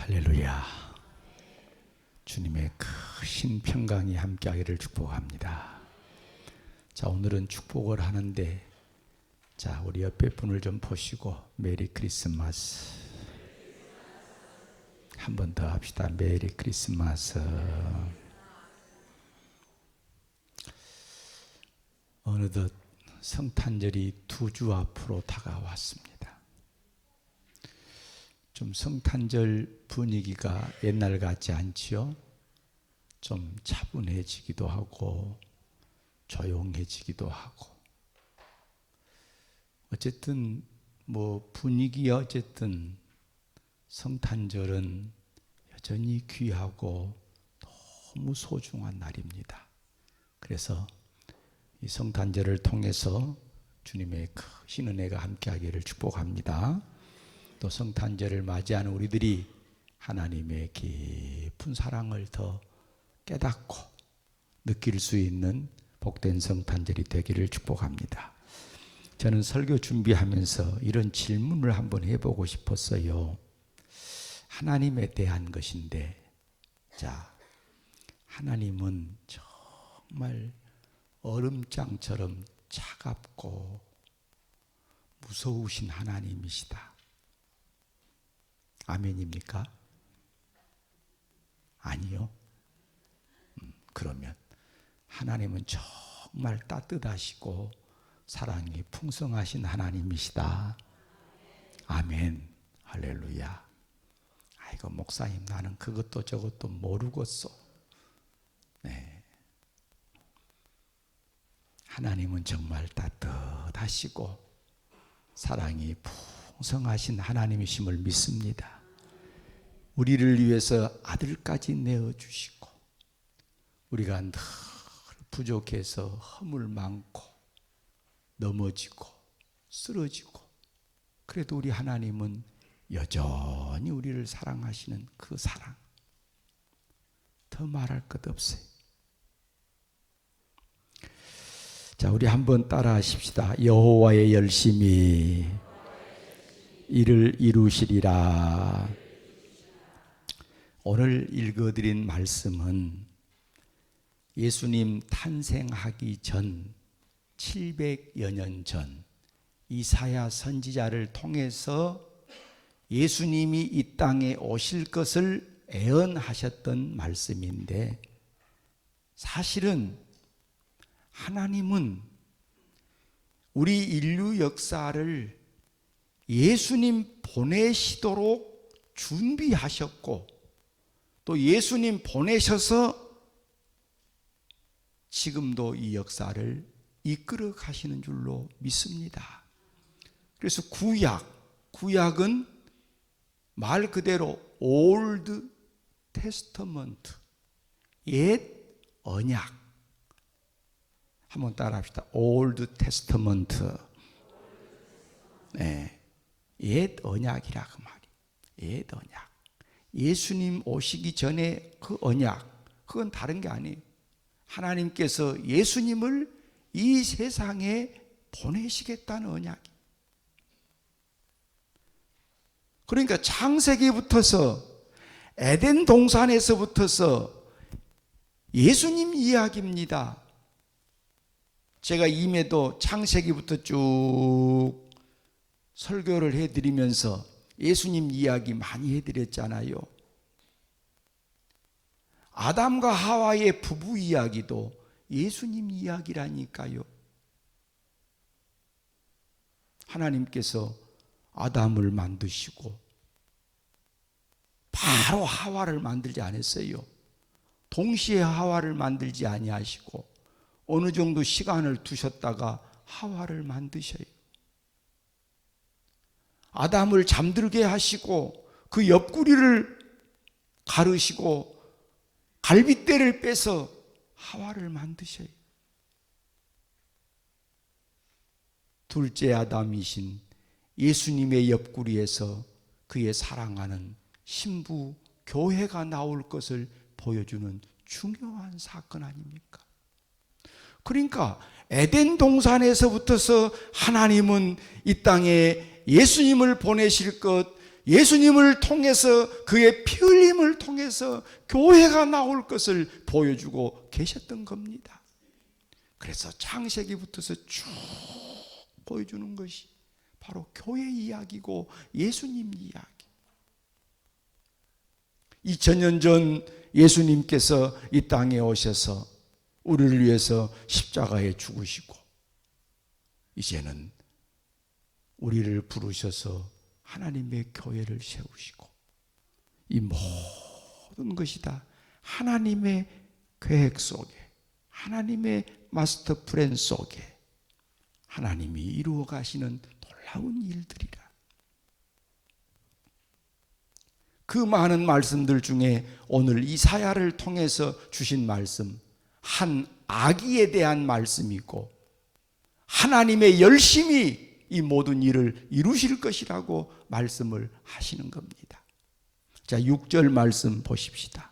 할렐루야. 주님의 크신 평강이 함께하기를 축복합니다. 자, 오늘은 축복을 하는데, 자, 우리 옆에 분을 좀 보시고 메리 크리스마스 한 번 더 합시다. 메리 크리스마스. 어느덧 성탄절이 2주 앞으로 다가왔습니다. 좀 성탄절 분위기가 옛날 같지 않지요? 좀 차분해지기도 하고 조용해지기도 하고, 어쨌든 뭐 분위기야 어쨌든 성탄절은 여전히 귀하고 너무 소중한 날입니다. 그래서 이 성탄절을 통해서 주님의 크신 은혜가 함께하기를 축복합니다. 또 성탄절을 맞이하는 우리들이 하나님의 깊은 사랑을 더 깨닫고 느낄 수 있는 복된 성탄절이 되기를 축복합니다. 저는 설교 준비하면서 이런 질문을 한번 해보고 싶었어요. 하나님에 대한 것인데, 자, 하나님은 정말 얼음장처럼 차갑고 무서우신 하나님이시다. 아멘입니까? 아니요? 그러면 하나님은 정말 따뜻하시고 사랑이 풍성하신 하나님이시다. 아멘. 할렐루야. 아이고 목사님, 나는 그것도 저것도 모르겠어. 네. 하나님은 정말 따뜻하시고 사랑이 풍성하신 하나님이심을 믿습니다. 우리를 위해서 아들까지 내어주시고, 우리가 늘 부족해서 허물 많고 넘어지고 쓰러지고, 그래도 우리 하나님은 여전히 우리를 사랑하시는 그 사랑, 더 말할 것 없어요. 자, 우리 한번 따라 하십시다. 여호와의 열심히 이를 이루시리라. 오늘 읽어드린 말씀은 예수님 탄생하기 전 700여 년 전 이사야 선지자를 통해서 예수님이 이 땅에 오실 것을 예언하셨던 말씀인데, 사실은 하나님은 우리 인류 역사를 예수님 보내시도록 준비하셨고, 또 예수님 보내셔서 지금도 이 역사를 이끌어 가시는 줄로 믿습니다. 그래서 구약은 말 그대로 올드 테스터먼트, 옛 언약. 한번 따라 합시다. 올드 테스터먼트. 네, 옛 언약이라 그 말이에요. 옛 언약. 예수님 오시기 전에 그 언약, 그건 다른 게 아니에요. 하나님께서 예수님을 이 세상에 보내시겠다는 언약이에요. 그러니까 창세기부터서, 에덴 동산에서부터서 예수님 이야기입니다. 제가 임에도 창세기부터 쭉 설교를 해드리면서 예수님 이야기 많이 해드렸잖아요. 아담과 하와의 부부 이야기도 예수님 이야기라니까요. 하나님께서 아담을 만드시고 바로 하와를 만들지 않았어요. 동시에 하와를 만들지 아니하시고 어느 정도 시간을 두셨다가 하와를 만드셔요. 아담을 잠들게 하시고 그 옆구리를 가르시고 갈빗대를 빼서 하와를 만드셔요. 둘째 아담이신 예수님의 옆구리에서 그의 사랑하는 신부 교회가 나올 것을 보여주는 중요한 사건 아닙니까? 그러니까 에덴 동산에서부터서 하나님은 이 땅에 예수님을 보내실 것, 예수님을 통해서 그의 피 흘림을 통해서 교회가 나올 것을 보여주고 계셨던 겁니다. 그래서 창세기부터서 쭉 보여주는 것이 바로 교회 이야기고 예수님 이야기. 2000년 전 예수님께서 이 땅에 오셔서 우리를 위해서 십자가에 죽으시고 이제는 우리를 부르셔서 하나님의 교회를 세우시고 이 모든 것이 다 하나님의 계획 속에 하나님의 마스터 플랜 속에 하나님이 이루어 가시는 놀라운 일들이라. 그 많은 말씀들 중에 오늘 이사야를 통해서 주신 말씀, 한 아기에 대한 말씀이고 하나님의 열심히 이 모든 일을 이루실 것이라고 말씀을 하시는 겁니다. 자, 6절 말씀 보십시다.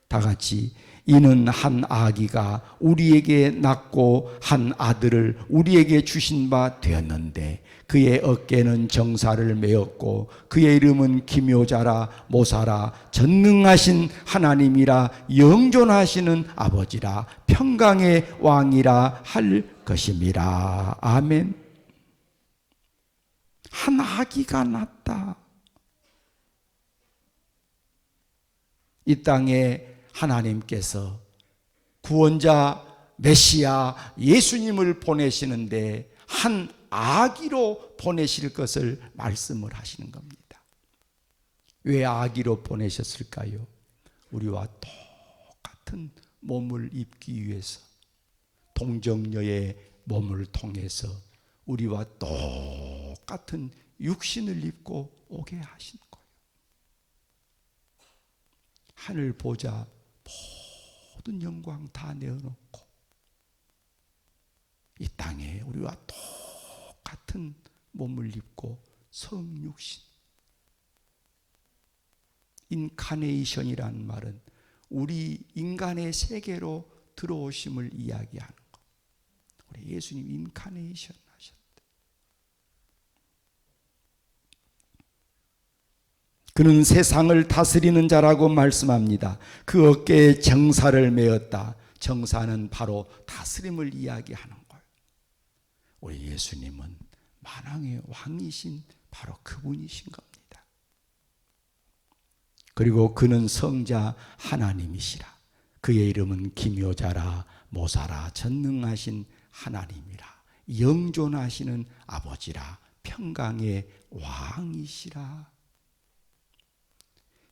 다 같이 이는 한 아기가 우리에게 낳고 한 아들을 우리에게 주신 바 되었는데 그의 어깨는 정사를 메었고 그의 이름은 기묘자라 모사라 전능하신 하나님이라 영존하시는 아버지라 평강의 왕이라 할 것임이라. 아멘. 한 아기가 낳았다. 이 땅에 하나님께서 구원자 메시아 예수님을 보내시는데 한 아기로 보내실 것을 말씀을 하시는 겁니다. 왜 아기로 보내셨을까요? 우리와 똑같은 몸을 입기 위해서 동정녀의 몸을 통해서 우리와 똑같은 육신을 입고 오게 하신 거예요. 하늘 보자 모든 영광 다 내어놓고 이 땅에 우리와 똑같은 몸을 입고 성육신, 인카네이션이라는 말은 우리 인간의 세계로 들어오심을 이야기하는 것. 우리 예수님 인카네이션 하셨대. 그는 세상을 다스리는 자라고 말씀합니다. 그 어깨에 정사를 메었다. 정사는 바로 다스림을 이야기하는 거예요. 우리 예수님은 만왕의 왕이신 바로 그분이신 겁니다. 그리고 그는 성자 하나님이시라. 그의 이름은 기묘자라 모사라 전능하신 하나님이라 영존하시는 아버지라 평강의 왕이시라.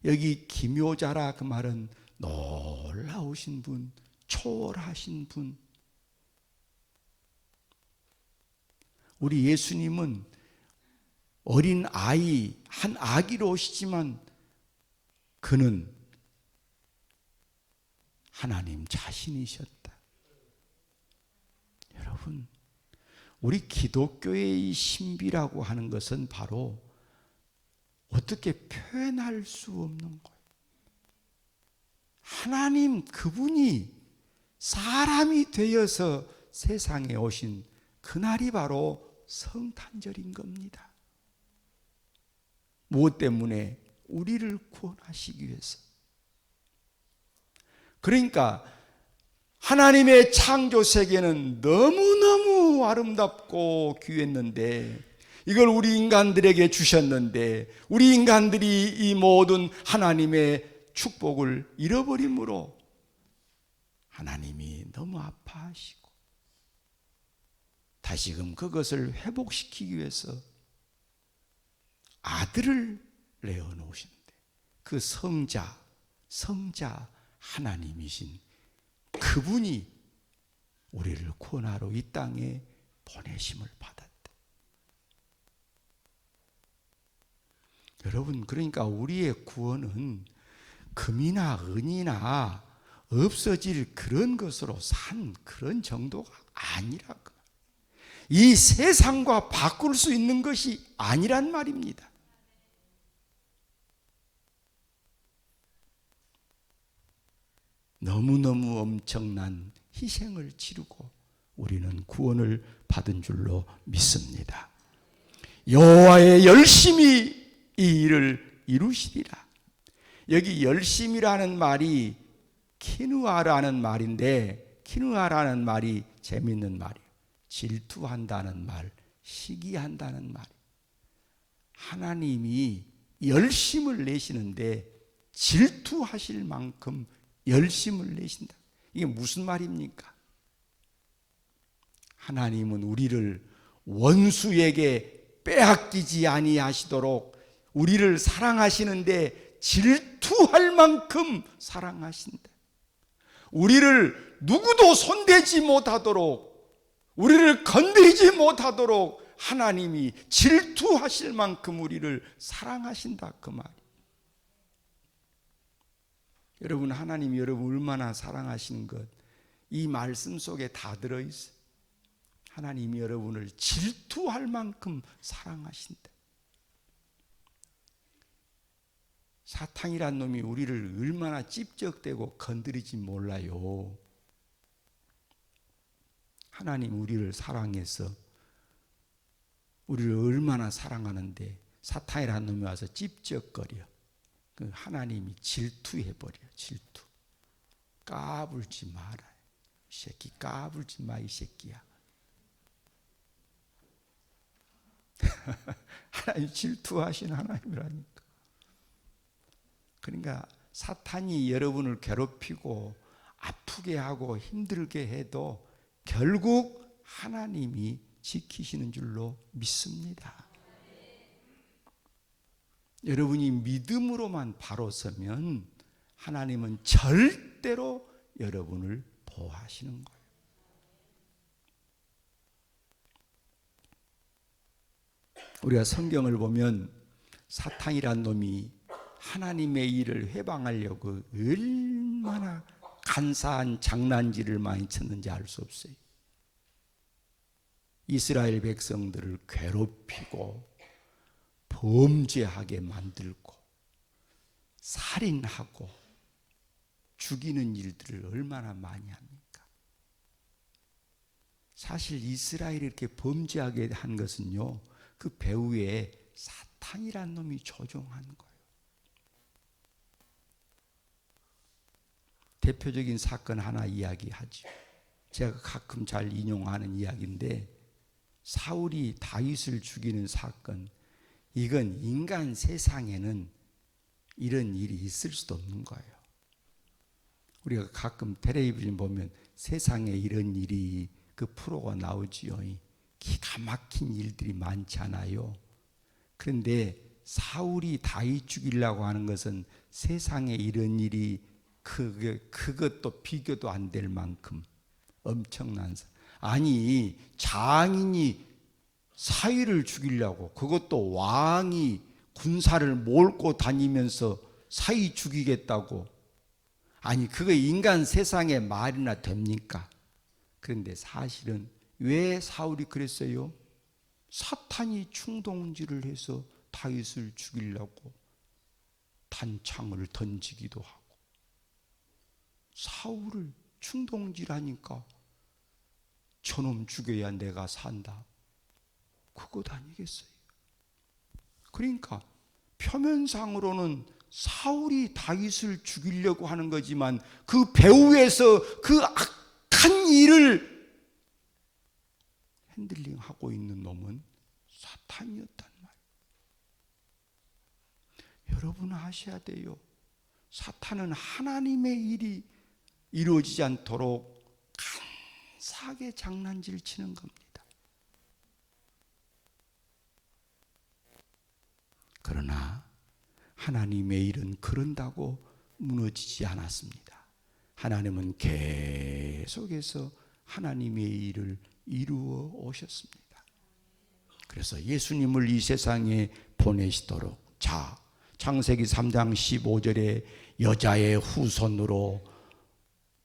여기 기묘자라 그 말은 놀라우신 분, 초월하신 분. 우리 예수님은 어린 아이, 한 아기로 오시지만 그는 하나님 자신이셨다. 여러분, 우리 기독교의 이 신비라고 하는 것은 바로 어떻게 표현할 수 없는 거예요. 하나님 그분이 사람이 되어서 세상에 오신 그날이 바로 성탄절인 겁니다. 무엇 때문에? 우리를 구원하시기 위해서. 그러니까 하나님의 창조 세계는 너무너무 아름답고 귀했는데 이걸 우리 인간들에게 주셨는데 우리 인간들이 이 모든 하나님의 축복을 잃어버림으로 하나님이 너무 아파하시고 다시금 그것을 회복시키기 위해서 아들을 내어놓으시는데 그 성자 하나님이신 그분이 우리를 구원하러 이 땅에 보내심을 받았다. 여러분, 그러니까 우리의 구원은 금이나 은이나 없어질 그런 것으로 산 그런 정도가 아니라고. 이 세상과 바꿀 수 있는 것이 아니란 말입니다. 너무너무 엄청난 희생을 치르고 우리는 구원을 받은 줄로 믿습니다. 여호와의 열심히 이 일을 이루시리라. 여기 열심이라는 말이 키누아라는 말인데, 키누아라는 말이 재밌는 말이에요. 질투한다는 말, 시기한다는 말. 하나님이 열심을 내시는데 질투하실 만큼 열심을 내신다. 이게 무슨 말입니까? 하나님은 우리를 원수에게 빼앗기지 아니하시도록 우리를 사랑하시는데 질투할 만큼 사랑하신다. 우리를 누구도 손대지 못하도록, 우리를 건드리지 못하도록 하나님이 질투하실 만큼 우리를 사랑하신다, 그 말이. 여러분, 하나님이 여러분 얼마나 사랑하시는 것, 이 말씀 속에 다 들어있어요. 하나님이 여러분을 질투할 만큼 사랑하신다. 사탄이란 놈이 우리를 얼마나 찝적대고 건드리지 몰라요. 하나님 우리를 사랑해서 우리를 얼마나 사랑하는데 사탄이란 놈이 와서 찝적거려. 그 하나님이 질투해버려. 질투. 까불지 마라. 이 새끼 까불지 마, 이 새끼야. 하나님 질투하신 하나님이라니까. 그러니까 사탄이 여러분을 괴롭히고 아프게 하고 힘들게 해도 결국 하나님이 지키시는 줄로 믿습니다. 여러분이 믿음으로만 바로 서면 하나님은 절대로 여러분을 보호하시는 거예요. 우리가 성경을 보면 사탄이란 놈이 하나님의 일을 해방하려고 얼마나 간사한 장난질을 많이 쳤는지 알 수 없어요. 이스라엘 백성들을 괴롭히고 범죄하게 만들고 살인하고 죽이는 일들을 얼마나 많이 합니까? 사실 이스라엘이 이렇게 범죄하게 한 것은요, 그 배후에 사탄이란 놈이 조종한 거예요. 대표적인 사건 하나 이야기하죠. 제가 가끔 잘 인용하는 이야기인데, 사울이 다윗을 죽이는 사건, 이건 인간 세상에는 이런 일이 있을 수도 없는 거예요. 우리가 가끔 텔레비전 보면 세상에 이런 일이, 그 프로가 나오지요. 기가 막힌 일들이 많잖아요. 그런데 사울이 다윗 죽이려고 하는 것은 세상에 이런 일이 그것도 비교도 안 될 만큼 엄청난, 아니 장인이 사위를 죽이려고, 그것도 왕이 군사를 몰고 다니면서 사위 죽이겠다고, 아니 그거 인간 세상에 말이나 됩니까? 그런데 사실은 왜 사울이 그랬어요? 사탄이 충동질을 해서 다윗을 죽이려고 단창을 던지기도 하고, 사울을 충동질하니까 저놈 죽여야 내가 산다, 그것 아니겠어요? 그러니까 표면상으로는 사울이 다윗을 죽이려고 하는 거지만 그 배후에서 그 악한 일을 핸들링하고 있는 놈은 사탄이었단 말이에요. 여러분 아셔야 돼요. 사탄은 하나님의 일이 이루어지지 않도록 간사하게 장난질 치는 겁니다. 그러나 하나님의 일은 그런다고 무너지지 않았습니다. 하나님은 계속해서 하나님의 일을 이루어 오셨습니다. 그래서 예수님을 이 세상에 보내시도록, 자, 창세기 3장 15절에 여자의 후손으로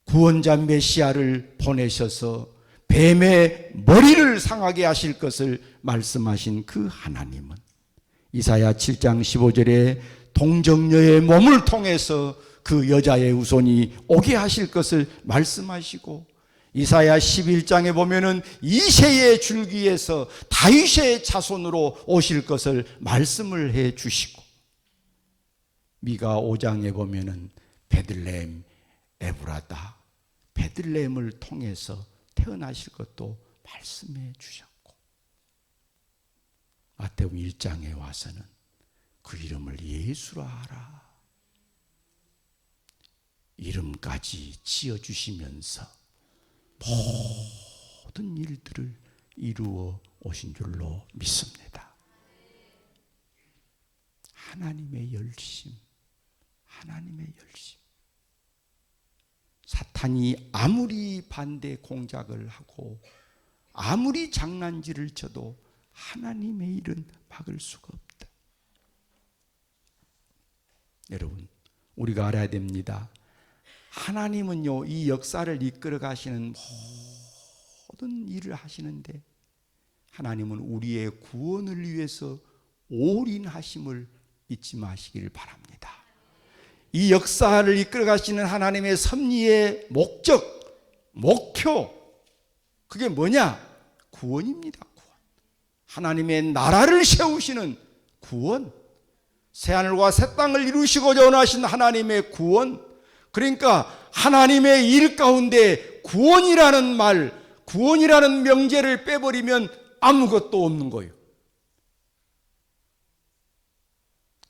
구원자 메시아를 보내셔서 뱀의 머리를 상하게 하실 것을 말씀하신 그 하나님은 이사야 7장 15절에 동정녀의 몸을 통해서 그 여자의 후손이 오게 하실 것을 말씀하시고, 이사야 11장에 보면은 이새의 줄기에서 다윗의 자손으로 오실 것을 말씀을 해 주시고, 미가 5장에 보면은 베들레헴 에브라다, 베들레헴을 통해서 태어나실 것도 말씀해 주셨고, 마태복음 1장에 와서는 그 이름을 예수라 하라, 이름까지 지어주시면서 모든 일들을 이루어 오신 줄로 믿습니다. 하나님의 열심, 하나님의 열심. 사탄이 아무리 반대 공작을 하고 아무리 장난질을 쳐도 하나님의 일은 막을 수가 없다. 여러분, 우리가 알아야 됩니다. 하나님은요, 이 역사를 이끌어 가시는 모든 일을 하시는데 하나님은 우리의 구원을 위해서 올인하심을 잊지 마시기를 바랍니다. 이 역사를 이끌어 가시는 하나님의 섭리의 목적, 목표, 그게 뭐냐? 구원입니다. 구원. 하나님의 나라를 세우시는 구원, 새하늘과 새 땅을 이루시고자 원하신 하나님의 구원. 그러니까 하나님의 일 가운데 구원이라는 말, 구원이라는 명제를 빼버리면 아무것도 없는 거예요.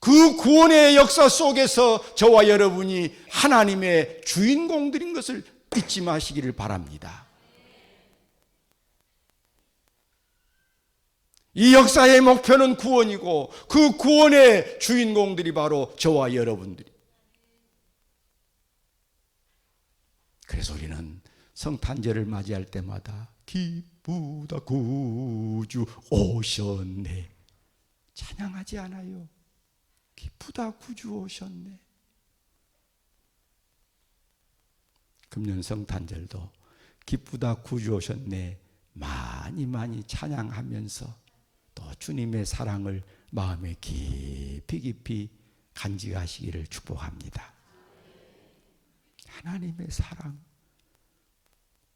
그 구원의 역사 속에서 저와 여러분이 하나님의 주인공들인 것을 잊지 마시기를 바랍니다. 이 역사의 목표는 구원이고 그 구원의 주인공들이 바로 저와 여러분들이. 그래서 우리는 성탄절을 맞이할 때마다 기쁘다 구주 오셨네 찬양하지 않아요? 기쁘다 구주 오셨네. 금년 성탄절도 기쁘다 구주 오셨네 많이 많이 찬양하면서 또 주님의 사랑을 마음에 깊이 깊이 간직하시기를 축복합니다. 하나님의 사랑,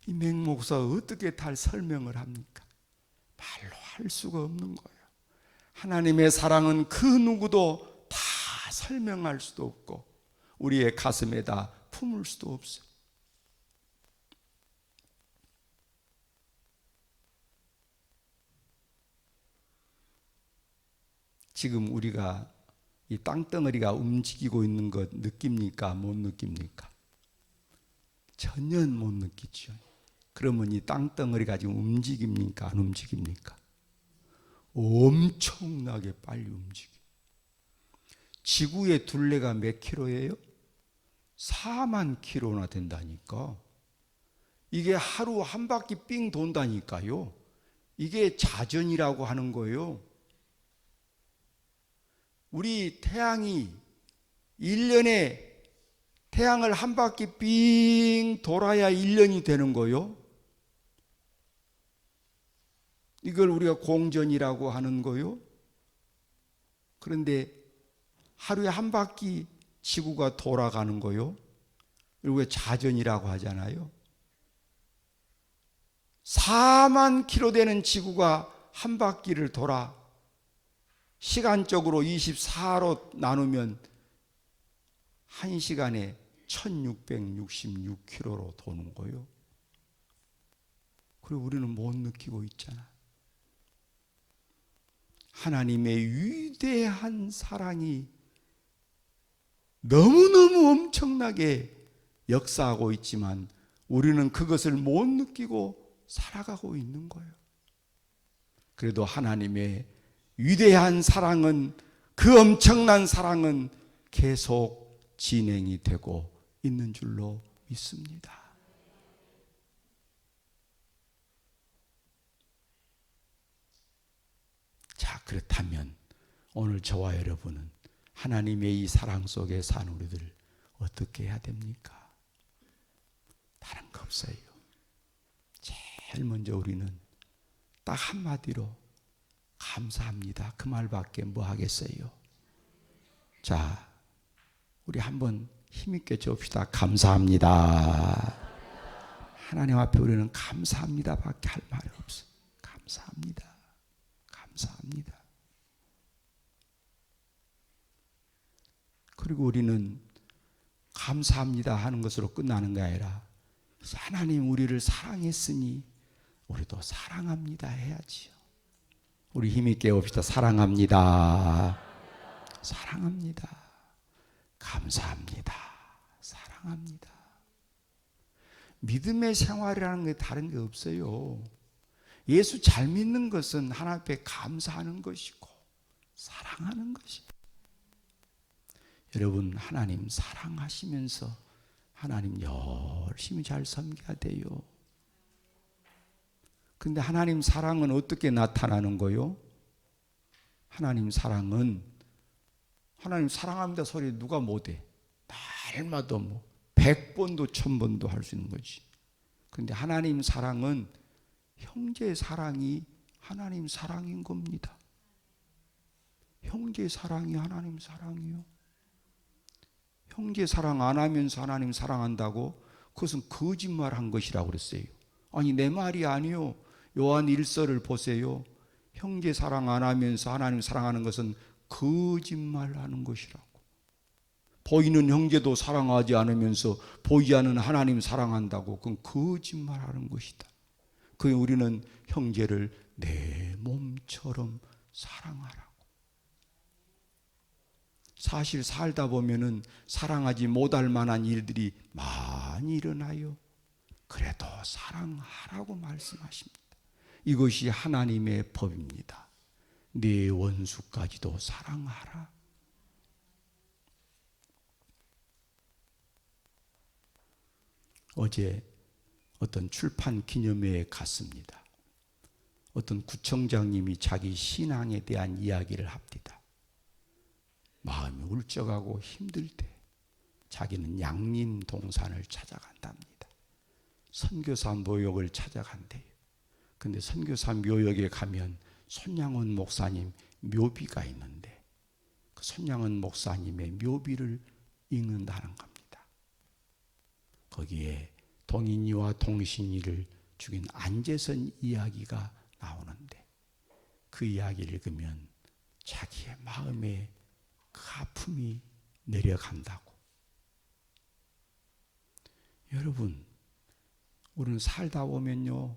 이 맹목사 어떻게 다 설명을 합니까? 말로 할 수가 없는 거예요. 하나님의 사랑은 그 누구도 다 설명할 수도 없고 우리의 가슴에다 품을 수도 없어요. 지금 우리가 이 땅덩어리가 움직이고 있는 것 느낍니까? 못 느낍니까? 전혀 못 느끼죠. 그러면 이 땅덩어리가 지금 움직입니까? 안 움직입니까? 엄청나게 빨리 움직여요. 지구의 둘레가 몇 킬로예요? 4만 킬로나 된다니까. 이게 하루 한 바퀴 삥 돈다니까요. 이게 자전이라고 하는 거예요. 우리 태양이 1년에 태양을 한 바퀴 삥 돌아야 1년이 되는 거요. 이걸 우리가 공전이라고 하는 거요. 그런데 하루에 한 바퀴 지구가 돌아가는 거요. 우리가 자전이라고 하잖아요. 4만 킬로 되는 지구가 한 바퀴를 돌아 시간적으로 24로 나누면 1시간에 1666km로 도는 거예요. 그리고 우리는 못 느끼고 있잖아. 하나님의 위대한 사랑이 너무너무 엄청나게 역사하고 있지만 우리는 그것을 못 느끼고 살아가고 있는 거예요. 그래도 하나님의 위대한 사랑은, 그 엄청난 사랑은 계속 진행이 되고 있는 줄로 믿습니다. 자, 그렇다면 오늘 저와 여러분은 하나님의 이 사랑 속에 산 우리들 어떻게 해야 됩니까? 다른 거 없어요. 제일 먼저 우리는 딱 한마디로 감사합니다. 그 말밖에 뭐 하겠어요? 자, 우리 한번 힘있게 줍시다. 감사합니다. 하나님 앞에 우리는 감사합니다 밖에 할 말이 없어요. 감사합니다. 감사합니다. 그리고 우리는 감사합니다 하는 것으로 끝나는 게 아니라 하나님 우리를 사랑했으니 우리도 사랑합니다 해야지요. 우리 힘있게 해봅시다. 사랑합니다. 사랑합니다. 감사합니다. 사랑합니다. 믿음의 생활이라는 게 다른 게 없어요. 예수 잘 믿는 것은 하나님 앞에 감사하는 것이고 사랑하는 것이고, 여러분 하나님 사랑하시면서 하나님 열심히 잘 섬겨야 돼요. 근데 하나님 사랑은 어떻게 나타나는 거요? 하나님 사랑은, 하나님 사랑합니다 소리 누가 못해? 날마다 100번도 1000번도 할 수 있는 거지. 근데 하나님 사랑은 형제 사랑이 하나님 사랑인 겁니다. 형제 사랑이 하나님 사랑이요. 형제 사랑 안 하면서 하나님 사랑한다고? 그것은 거짓말한 것이라고 그랬어요. 아니 내 말이 아니요. 요한 1서를 보세요. 형제 사랑 안 하면서 하나님 사랑하는 것은 거짓말하는 것이라고. 보이는 형제도 사랑하지 않으면서 보이지 않는 하나님 사랑한다고? 그건 거짓말하는 것이다. 그 우리는 형제를 내 몸처럼 사랑하라고. 사실 살다 보면은 사랑하지 못할 만한 일들이 많이 일어나요. 그래도 사랑하라고 말씀하십니다. 이것이 하나님의 법입니다. 네 원수까지도 사랑하라. 어제 어떤 출판 기념회에 갔습니다. 어떤 구청장님이 자기 신앙에 대한 이야기를 합니다. 마음이 울적하고 힘들 때 자기는 양림동산을 찾아간답니다. 선교사 묘역을 찾아간대요. 근데 선교사 묘역에 가면 손양원 목사님 묘비가 있는데 그 손양원 목사님의 묘비를 읽는다는 겁니다. 거기에 동인이와 동신이를 죽인 안재선 이야기가 나오는데 그 이야기를 읽으면 자기의 마음에 그 아픔이 내려간다고. 여러분, 우리는 살다 보면요,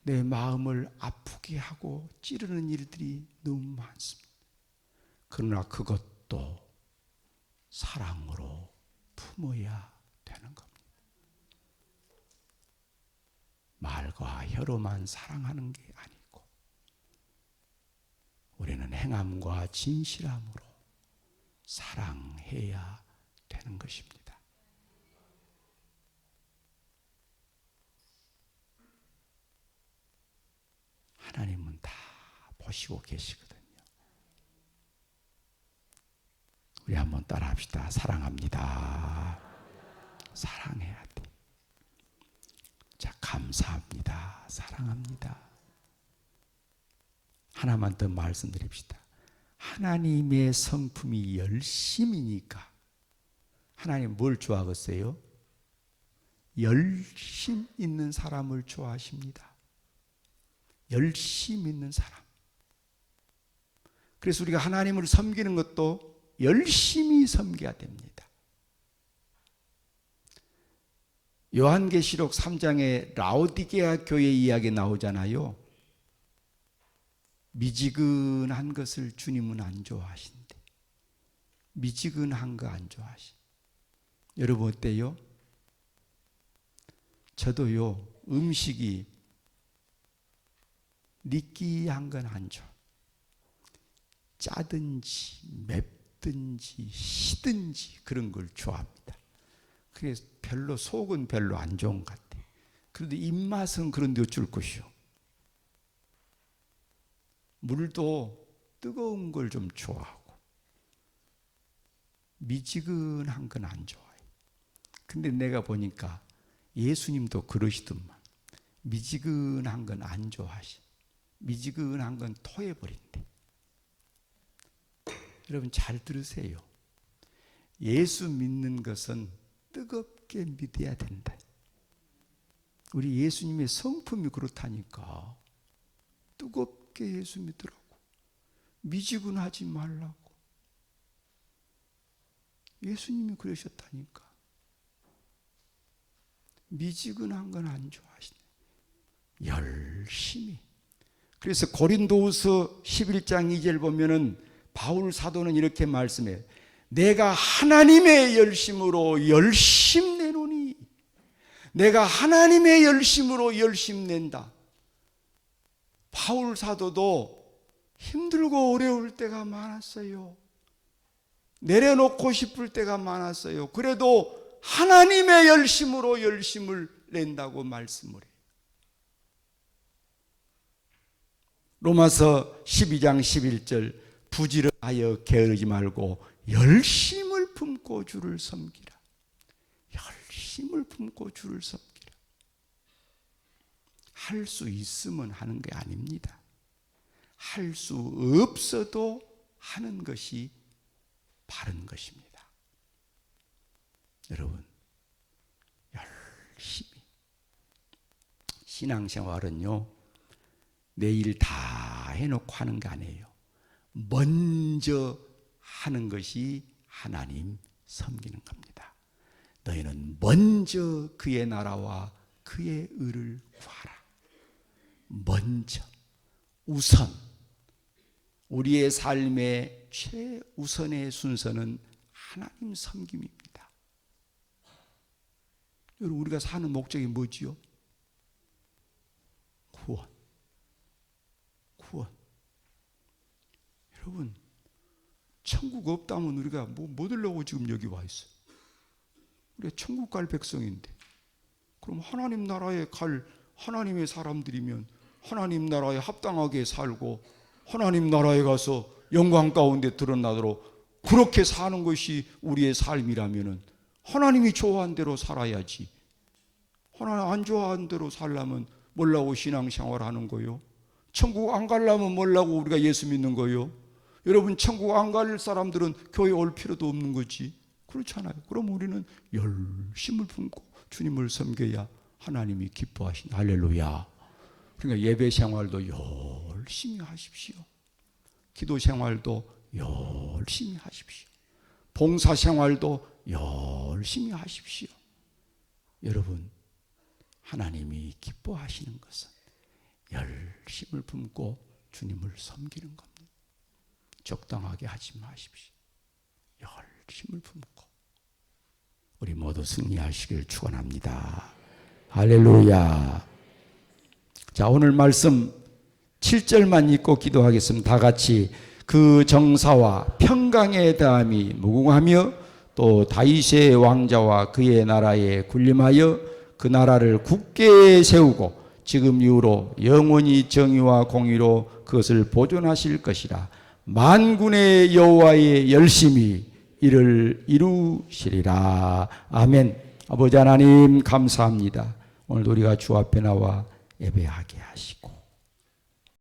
내 마음을 아프게 하고 찌르는 일들이 너무 많습니다. 그러나 그것도 사랑으로 품어야 되는 겁니다. 말과 혀로만 사랑하는 게 아니고 우리는 행함과 진실함으로 사랑해야 되는 것입니다. 하나님은 다 보시고 계시거든요. 우리 한번 따라 합시다. 사랑합니다. 사랑해야 돼. 자, 감사합니다. 사랑합니다. 하나만 더 말씀드립시다. 하나님의 성품이 열심이니까 하나님 뭘 좋아하겠어요? 열심 있는 사람을 좋아하십니다. 열심 있는 사람. 그래서 우리가 하나님을 섬기는 것도 열심히 섬겨야 됩니다. 요한계시록 3장에 라오디게아 교회 이야기 나오잖아요. 미지근한 것을 주님은 안 좋아하신대. 미지근한 거 안 좋아하시. 여러분 어때요? 저도요, 음식이 느끼한 건 안 좋아. 짜든지 맵든지 시든지 그런 걸 좋아합니다. 그래서 별로 속은 별로 안 좋은 것 같아. 그래도 입맛은 그런데 어쩔 것이요. 물도 뜨거운 걸 좀 좋아하고 미지근한 건 안 좋아해. 근데 내가 보니까 예수님도 그러시더만. 미지근한 건 안 좋아하시. 미지근한 건 토해버린대. 여러분 잘 들으세요. 예수 믿는 것은 뜨겁게 믿어야 된다. 우리 예수님의 성품이 그렇다니까. 뜨겁게 예수 믿으라고. 미지근하지 말라고. 예수님이 그러셨다니까. 미지근한 건 안 좋아하시네. 열심히. 그래서 고린도후서 11장 2절 보면은 바울 사도는 이렇게 말씀해요. 내가 하나님의 열심으로 열심 내노니. 내가 하나님의 열심으로 열심 낸다. 바울 사도도 힘들고 어려울 때가 많았어요. 내려놓고 싶을 때가 많았어요. 그래도 하나님의 열심으로 열심을 낸다고 말씀을 해요. 로마서 12장 11절 부지런하여 게으르지 말고 열심을 품고 주를 섬기라. 열심을 품고 주를 섬기라. 할 수 있으면 하는 게 아닙니다. 할 수 없어도 하는 것이 바른 것입니다. 여러분, 열심히. 신앙생활은요, 내일 다 해놓고 하는 게 아니에요. 먼저 하는 것이 하나님 섬기는 겁니다. 너희는 먼저 그의 나라와 그의 의를 구하라. 먼저, 우선, 우리의 삶의 최우선의 순서는 하나님 섬김입니다. 여러분, 우리가 사는 목적이 뭐지요? 구원. 구원. 여러분, 천국 없다면 우리가 뭐 들려고 지금 여기 와 있어요? 우리가 천국 갈 백성인데, 그럼 하나님 나라에 갈 하나님의 사람들이면 하나님 나라에 합당하게 살고 하나님 나라에 가서 영광 가운데 드러나도록 그렇게 사는 것이 우리의 삶이라면 하나님이 좋아한 대로 살아야지. 하나님 안 좋아한 대로 살려면 뭐라고 신앙생활 하는 거요? 천국 안 가려면 뭐라고 우리가 예수 믿는 거요? 여러분, 천국 안 갈 사람들은 교회 올 필요도 없는 거지. 그렇잖아요. 그럼 우리는 열심을 품고 주님을 섬겨야 하나님이 기뻐하신. 할렐루야. 그러니까 예배 생활도 열심히 하십시오. 기도 생활도 열심히 하십시오. 봉사 생활도 열심히 하십시오. 여러분, 하나님이 기뻐하시는 것은 열심을 품고 주님을 섬기는 겁니다. 적당하게 하지 마십시오. 열심을 품고 우리 모두 승리하시길 축원합니다. 할렐루야. 자, 오늘 말씀 7절만 읽고 기도하겠습니다. 다 같이. 그 정사와 평강의 다함이 무궁하며 또 다윗의 왕자와 그의 나라에 군림하여 그 나라를 굳게 세우고 지금 이후로 영원히 정의와 공의로 그것을 보존하실 것이라. 만군의 여호와의 열심히 이를 이루시리라. 아멘. 아버지 하나님 감사합니다. 오늘도 우리가 주 앞에 나와 예배하게 하시고